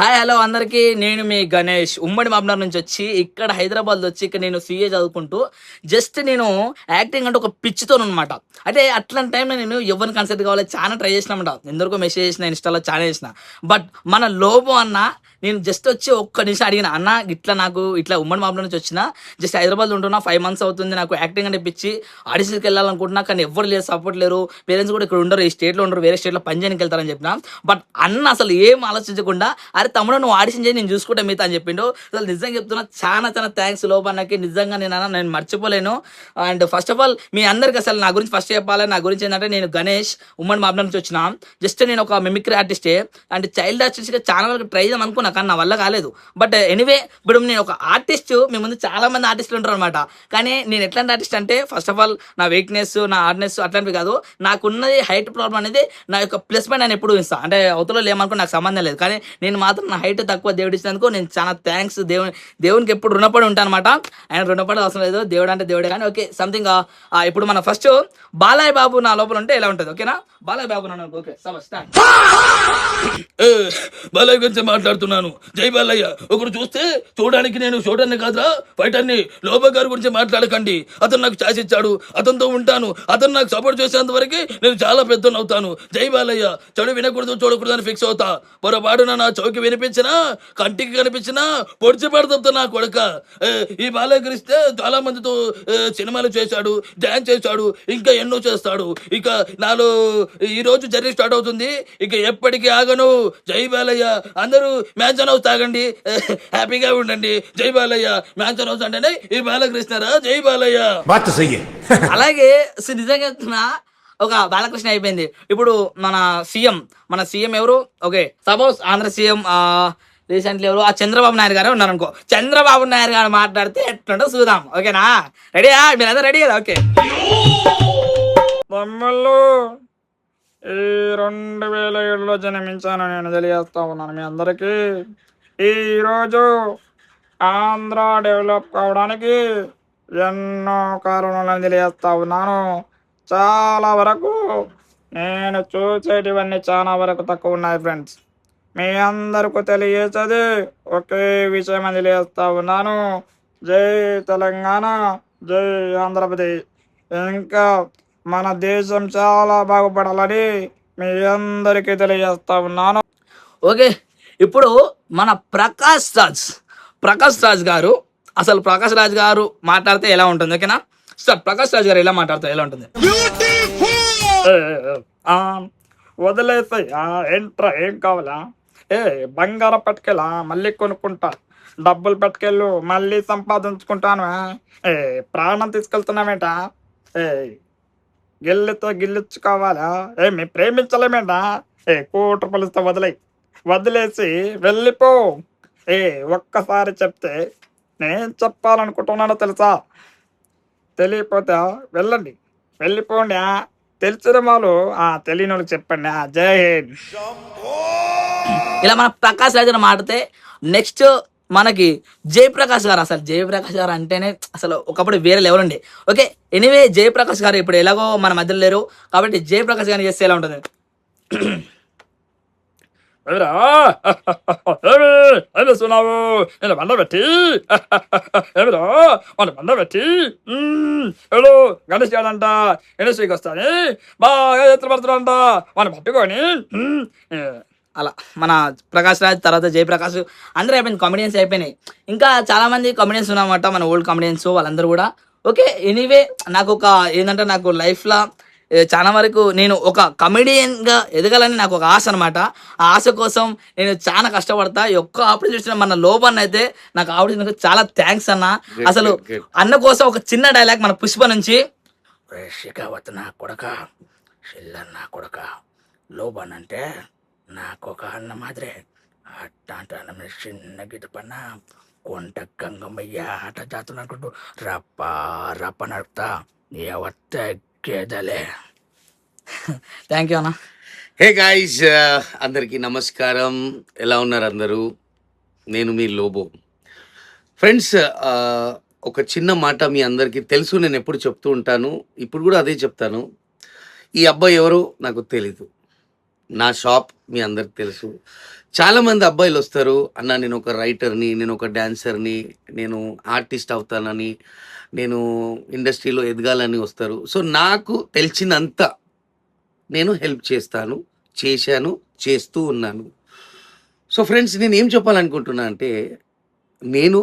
Hi hello అందరికీ, నేను మీ గణేష్ ఉమ్మడి మాబ్నార్ నుంచి వచ్చి ఇక్కడ హైదరాబాద్ వచ్చి ఇక్కడ నేను సీఏ చదువుకుంటూ జస్ట్ నేను యాక్టింగ్ అంటే ఒక పిచ్చితో అనమాట. అంటే అట్లాంటి టైంలో నేను ఎవరిని కన్సల్ట్ కావాలి చాలా ట్రై చేసినామంట, ఎందరికో మెసేజ్ చేసిన, ఇన్స్టాలో చాలా చేసిన. బట్ మన లోబో అన్న నేను జస్ట్ వచ్చి ఒక్క నిమిషం అడిగిన, అన్న ఇట్లా ఉమ్మడి మాబ్నార్ నుంచి వచ్చిన, జస్ట్ హైదరాబాద్లో ఉంటున్నా, 5 months అవుతుంది, నాకు యాక్టింగ్ అంటే పిచ్చి, ఆడిషన్కి వెళ్ళాలనుకుంటున్నా, కానీ ఎవ్వరు లేదు, సపోర్ట్ లేరు, పేరెంట్స్ కూడా ఇక్కడ ఉండరు, ఈ స్టేట్లో ఉండరు, వేరే స్టేట్లో పని చేయడానికి వెళ్తారని చెప్పిన. బట్ అన్న అసలు ఏం ఆలోచించకుండా, అరే తమ్ముడు నువ్వు ఆడిషన్ చేయి, నేను చూసుకుంటా మిగతా అని చెప్పిండు. అసలు నిజంగా చెప్తున్నా, చాలా చాలా థ్యాంక్స్ లోపన్నకి, నిజంగా నేను మర్చిపోలేను. అండ్ ఫస్ట్ ఆఫ్ ఆల్ మీ అందరికి అసలు నా గురించి ఫస్ట్ చెప్పాలి. నా గురించి ఏంటంటే, నేను గణేష్ ఉమ్మడి మాబ్నార్ నుంచి వచ్చిన, జస్ట్ నేను ఒక మిమిక్రీ ఆర్టిస్టే, అంటే చైల్డ్ ఆర్టిస్ట్గా చాలా వరకు ట్రై చేద్దాం అనుకున్నా, కానీ నా వల్ల కాలేదు. బట్ ఎనీవే, ఇప్పుడు నేను ఒక ఆర్టిస్ట్, మీ ముందు చాలా మంది ఆర్టిస్టులు ఉంటారు అనమాట. కానీ నేను ఎట్లాంటి ఆర్టిస్ట్ అంటే, ఫస్ట్ ఆఫ్ ఆల్ నా వీక్నెస్, నా హార్డ్నెస్ అట్లాంటివి కాదు, నాకున్నది హైట్ ప్రాబ్లం అనేది నా యొక్క ప్లస్ పాయింట్ నేను ఎప్పుడు ఇస్తాను. అంటే అవతల ఏమనుకో నాకు సంబంధం లేదు, కానీ నేను మాత్రం నా హైట్ తక్కువ దేవుడు ఇచ్చినందుకు నేను చాలా థ్యాంక్స్. దేవునికి ఎప్పుడు రుణపడి ఉంటాను అనమాట. ఆయన రుణపడి అవసరం లేదు, దేవుడు అంటే దేవుడే. కానీ ఓకే, సంథింగ్ ఇప్పుడు మన ఫస్ట్ బాలయ్య బాబు నా లోపల ఉంటే ఎలా ఉంటుంది, ఓకేనా? బాలయ్య బాబు నన్ను ఓకే బాలయ్య గురించి మాట్లాడుతున్నాను. జై బాలయ్య. ఒకరు చూస్తే చూడడానికి నేను చూడడానికి కాదురా, ఫైటర్ని. లోబో గారి గురించి మాట్లాడకండి. అతను నాకు ఛాయిస్ ఇచ్చాడు, అతనితో ఉంటాను. అతను నాకు సపోర్ట్ చేసేంత వరకు నేను చాలా పెద్ద అవుతాను. జై బాలయ్య. చెడు వినకూడదు, చూడకూడదు అని ఫిక్స్ అవుతా. పొరపాటున నా చౌకి వినిపించినా, కంటికి కనిపించినా పొడిచి పెడతా నా కొడక. ఈ బాలయ్య గురిస్తే చాలా మందితో సినిమాలు చేశాడు, డ్యాన్స్ చేశాడు, ఇంకా ఎన్నో చేస్తాడు. ఇక నాలో ఈ రోజు జర్నీ స్టార్ట్ అవుతుంది, ఇక ఎప్పటికీ ఆగను. జై బాలయ్య. అందరూ మ్యాన్షన్ హౌస్ తాగండి, హ్యాపీగా ఉండండి. జై బాలయ్య. మ్యాన్షన్ హౌస్ అంటేనే ఈ బాలకృష్ణరా. జై బాలయ్య. అలాగే నిజంగా ఒక బాలకృష్ణ అయిపోయింది. ఇప్పుడు మన సీఎం ఎవరు? Okay, suppose Andhra CM recently ఎవరు? చంద్రబాబు నాయుడు గారు ఉన్నారు అనుకో. చంద్రబాబు నాయుడు గారు మాట్లాడితే ఎట్లుంటో చూద్దాం, ఓకేనా? రెడీయా? మీరందరూ రెడీ కదా? ఓకే. తమ్ముళ్ళు, ఈ 2007లో జన్మించాను నేను, తెలియజేస్తా ఉన్నాను మీ అందరికీ. ఈరోజు ఆంధ్ర డెవలప్ కావడానికి ఎన్నో కారణాలను తెలియజేస్తా ఉన్నాను. చాలా వరకు నేను చూసేటివన్నీ చాలా వరకు తక్కువ ఉన్నాయి ఫ్రెండ్స్. మీ అందరికీ తెలియచేది ఒకే విషయం అని తెలియజేస్తా ఉన్నాను. జై తెలంగాణ, జై ఆంధ్రప్రదేశ్. ఇంకా మన దేశం చాలా బాగుపడాలని మీ అందరికీ తెలియజేస్తా ఉన్నాను. ఓకే, ఇప్పుడు మన ప్రకాష్ రాజ్ గారు, అసలు ప్రకాష్ రాజ్ గారు మాట్లాడితే ఎలా ఉంటుంది, ఓకేనా? సార్ ప్రకాష్ రాజ్ గారు ఎలా మాట్లాడితే ఎలా ఉంటుంది? వదిలేసి ఏంట్రా, ఏం కావాలా? బంగారం పట్టుకెళ్ళా, మళ్ళీ కొనుక్కుంటా. డబ్బులు పట్టుకెళ్ళు, మళ్ళీ సంపాదించుకుంటాను. ప్రాణం తీసుకెళ్తున్నామేంట? గిల్లుతో గిల్లుచ్చుకోవాలా? మీ ప్రేమించలేమేంట? కోటి రూపాయలతో వదిలేసి వెళ్ళిపో. ఒక్కసారి చెప్తే నేను చెప్పాలనుకుంటున్నానో తెలుసా? తెలియపోతే వెళ్ళిపోండి. తెలిసిన వాళ్ళు తెలియని వాళ్ళకి చెప్పండి. జై హింద్. ఇలా మన ప్రకాష్ రాజ్ గారు మాట్లాడితే నెక్స్ట్ మనకి జయప్రకాష్ గారు. అసలు జయప్రకాష్ గారు అంటేనే అసలు ఒకప్పుడు వేరే లెవెల్ ఉండే. ఓకే, ఎనీవే జయప్రకాష్ గారు ఇప్పుడు ఎలాగో మన మధ్యలో లేరు, కాబట్టి జయప్రకాష్ గారిని చేస్తే ఎలా ఉంటుంది? సున్నావు నేను బండబెట్టి బండబెట్టి గణేష్ గారంట గణేష్కి వస్తాను బాగా ఎత్తులు పడుతున్నాడంట, మనం పట్టుకొని అలా మన ప్రకాష్ రాజ్ తర్వాత జయప్రకాష్ అందరూ అయిపోయింది, కామెడియన్స్ అయిపోయినాయి. ఇంకా చాలామంది కామెడియన్స్ ఉన్నమాట, మన ఓల్డ్ కామెడియన్స్ వాళ్ళందరూ కూడా. ఓకే, ఎనీవే నాకు లైఫ్లో చాలా వరకు నేను ఒక కమెడియన్గా ఎదగాలని నాకు ఒక ఆశ అనమాట. ఆ ఆశ కోసం నేను చాలా కష్టపడతా. ఈ ఒక్క ఆపర్చునిటీ మన లోబన్ అయితే నాకు ఆపర్చునిటీ చాలా థ్యాంక్స్ అన్న. అసలు అన్న కోసం ఒక చిన్న డైలాగ్ మన పుష్ప నుంచి, షికావత్ నా కొడక, షిల్లన్ నా కొడక, లోబన్ అంటే నాకు ఒక అన్న మాదిరే, అట్ట చిన్న గిట పన్న కొంట గంగమ్మయ్య ఆట జాతర అనుకుంటూ రప్ప నడుపుతా ఎవత్తేదలే. థ్యాంక్ యూ అన్న. హే గాయ్స్, అందరికీ నమస్కారం. ఎలా ఉన్నారు అందరూ? నేను మీ లోబో. ఫ్రెండ్స్, ఒక చిన్న మాట మీ అందరికీ తెలుసు, నేను ఎప్పుడు చెప్తూ ఉంటాను, ఇప్పుడు కూడా అదే చెప్తాను. ఈ అబ్బాయి ఎవరో నాకు తెలీదు. నా షాప్ మీ అందరికి తెలుసు, చాలామంది అబ్బాయిలు వస్తారు, అన్న నేను ఒక రైటర్ని, నేను ఒక డాన్సర్ని, నేను ఆర్టిస్ట్ అవుతానని, నేను ఇండస్ట్రీలో ఎదగాలని వస్తారు. సో నాకు తెలిసినంత నేను హెల్ప్ చేస్తాను, చేశాను, చేస్తూ ఉన్నాను. సో ఫ్రెండ్స్, నేను ఏం చెప్పాలనుకుంటున్నా అంటే, నేను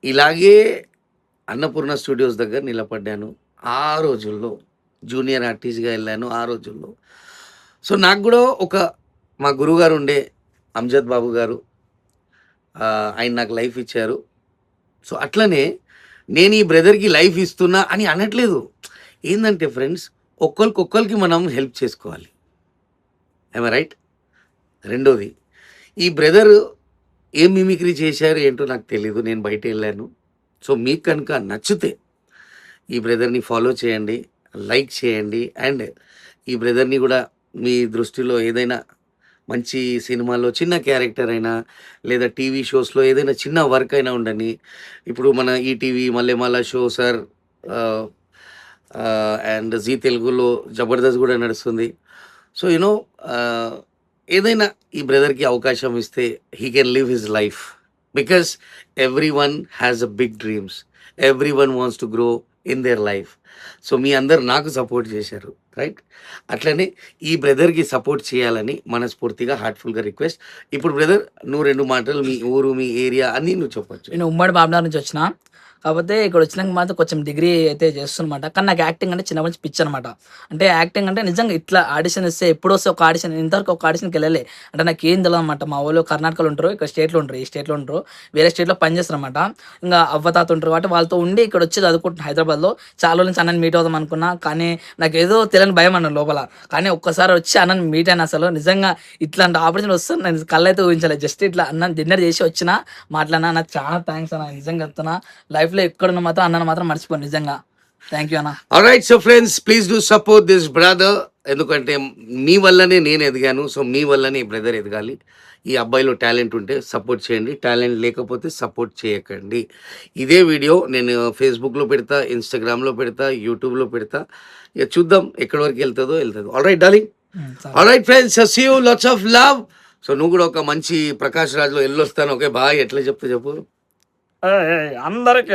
ఇలాగే అన్నపూర్ణ స్టూడియోస్ దగ్గర నిలబడ్డాను. ఆ రోజుల్లో జూనియర్ ఆర్టిస్ట్గా వెళ్ళాను ఆ రోజుల్లో. సో నాకు కూడా ఒక మా గురువుగారు ఉండే అంజద్ బాబు గారు, ఆయన నాకు లైఫ్ ఇచ్చారు. సో అట్లనే నేను ఈ బ్రదర్కి లైఫ్ ఇస్తున్నా అని అనట్లేదు. ఏంటంటే ఫ్రెండ్స్, ఒక్కరికి మనం హెల్ప్ చేసుకోవాలి. I'm right. రెండోది, ఈ బ్రదర్ ఏం మిమిక్రీ చేశారు ఏంటో నాకు తెలీదు, నేను బయట వెళ్ళాను. సో మీకు కనుక నచ్చితే ఈ బ్రదర్ని ఫాలో చేయండి, లైక్ చేయండి. అండ్ ఈ బ్రదర్ని కూడా మీ దృష్టిలో ఏదైనా మంచి సినిమాలో చిన్న క్యారెక్టర్ అయినా, లేదా టీవీ షోస్లో ఏదైనా చిన్న వర్క్ అయినా ఉండని. ఇప్పుడు మన ETV Mallemala show sir, and Zee తెలుగులో జబర్దస్త్ కూడా నడుస్తుంది. సో యూనో ఏదైనా ఈ బ్రదర్కి అవకాశం ఇస్తే he can live his life. Because every one has a big dreams, every one wants to grow in their life. So మీ అందరు నాకు సపోర్ట్ చేశారు, రైట్? అట్లనే ఈ బ్రదర్కి సపోర్ట్ చేయాలని మనస్ఫూర్తిగా హార్ట్ఫుల్గా రిక్వెస్ట్. ఇప్పుడు బ్రదర్, నువ్వు 2 మాటలు మీ ఊరు, మీ ఏరియా అన్నీ నువ్వు చెప్పొచ్చు. నేను ఉమ్మడి బాబునగర్ నుంచి వచ్చిన. కాకపోతే ఇక్కడ వచ్చినాక మాత్రం కొంచెం డిగ్రీ అయితే చేస్తున్నమాట. కానీ నాకు యాక్టింగ్ అంటే చిన్నప్పటి నుంచి పిచ్చి అనమాట. అంటే యాక్టింగ్ అంటే నిజంగా ఇట్లా ఆడిషన్ ఇస్తే ఎప్పుడు వస్తే ఒక ఆడిషన్, ఇంతవరకు ఒక ఆడిషన్కి వెళ్ళలే. అంటే నాకు ఏం తెలియదు అనమాట. మా వాళ్ళు కర్ణాటకలో ఉంటారు, ఇక్కడ స్టేట్లో ఉంటారు, ఈ స్టేట్లో ఉంటారు, వేరే స్టేట్లో పనిచేస్తారు అనమాట. ఇంకా అవ్వతాత ఉంటారు కాబట్టి వాళ్ళతో ఉండి ఇక్కడ వచ్చి చదువుకుంటున్నాను హైదరాబాద్లో. చాలా రోజుల నుంచి అన్నని మీట్ అవుదాం అనుకున్నా, కానీ నాకు ఏదో తెలియని భయం అన్న లోపల. కానీ ఒక్కసారి వచ్చి అన్నని మీట్ అయినా అసలు నిజంగా ఇట్లాంటి ఆపర్చునిటీ వస్తే నేను కళ్ళైతే ఊహించలేదు. జస్ట్ ఇట్లా అన్న డిన్నర్ చేసి వచ్చినా మాట్లాడినా. నాకు చాలా థ్యాంక్స్ అన్న, నిజంగా చెప్తున్నా. లైఫ్లో ఎక్కడున్న మాత్రం అన్నను మాత్రం మర్చిపోను. నిజంగా థ్యాంక్ యూ అన్న. Alright, so friends, please do support this brother. ఎందుకంటే మీ వల్లనే నేను ఎదిగాను. సో మీ వల్లనే ఈ బ్రదర్ ఎదగాలి. ఈ అబ్బాయిలో టాలెంట్ ఉంటే సపోర్ట్ చేయండి, టాలెంట్ లేకపోతే సపోర్ట్ చేయకండి. ఇదే వీడియో నేను ఫేస్బుక్లో పెడతా, ఇన్స్టాగ్రామ్లో పెడతా, యూట్యూబ్లో పెడతా. ఇక చూద్దాం ఎక్కడి వరకు వెళ్తుందో. Alright darling. Alright friends, see you, lots of love. So నువ్వు కూడా ఒక మంచి ప్రకాష్ రాజ్లో వెళ్ళొస్తాను. Okay bye. ఎట్లా చెప్తా చెప్పు. అందరికి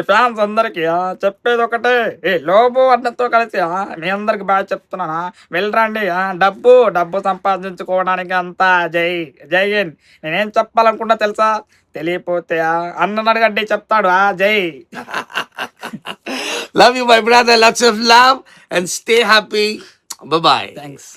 ఫ్యాన్స్ అందరికి చెప్పేది ఒకటే, ఈ లోబో అన్నతో కలిసి మీ అందరికి బాగా చెప్తున్నానా, వెళ్ళరండి. డబ్బు డబ్బు సంపాదించుకోవడానికి అంతా జై జై హింద్. నేనేం చెప్పాలనుకున్నా తెలుసా? తెలియపోతే అన్నను అడగండి, చెప్తాడు. జై. Love you, my brother. Lots of love and stay happy. Bye bye. Thanks.